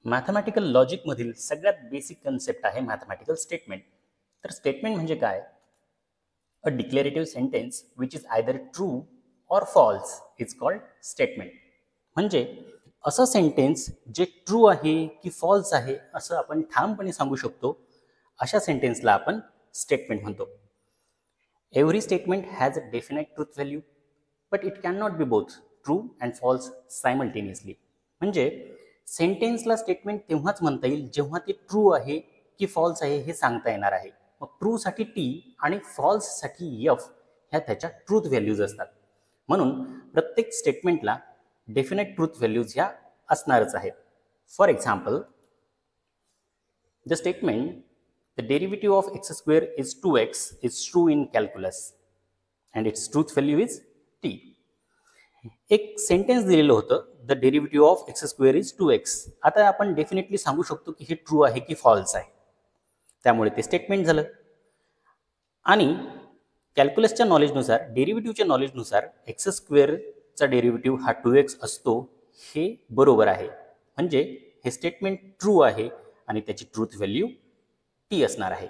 Mathematical लॉजिकमधील सगळ्यात basic concept आहे मॅथमॅटिकल स्टेटमेंट. तर स्टेटमेंट म्हणजे काय? A declarative sentence which is either true or false is called statement. म्हणजे असं सेंटेन्स जे ट्रू आहे की फॉल्स आहे असं आपण ठामपणे सांगू शकतो, अशा सेंटेन्सला आपण स्टेटमेंट म्हणतो. Every statement has a definite truth value, but it can not be both true and false simultaneously. म्हणजे सेंटेन्सला स्टेटमेंट तेव्हाच म्हणता येईल जेव्हा ते ट्रू आहे की फॉल्स आहे हे सांगता येणार आहे. मग ट्रूसाठी टी आणि फॉल्ससाठी एफ ह्या त्याच्या ट्रूथ व्हॅल्यूज असतात. म्हणून प्रत्येक स्टेटमेंटला डेफिनेट ट्रूथ व्हॅल्यूज ह्या असणारच आहेत. For example, the statement the derivative of x square is 2x is true in calculus and its truth value is T. एक सेंटेन्स दिलेलं होतं, the derivative of x square is 2x. आता आपण definitely सांगू शकतो की हे ट्रू आहे की फॉल्स आहे, त्यामुळे ते स्टेटमेंट झालं. आणि कॅल्क्युलसच्या नॉलेजनुसार, डेरिव्हेटिव्हच्या नॉलेजनुसार एक्स स्क्वेअरचा डेरिव्हेटिव्ह हा 2x असतो हे बरोबर आहे. म्हणजे हे स्टेटमेंट ट्रू आहे आणि त्याची ट्रूथ व्हॅल्यू टी असणार आहे.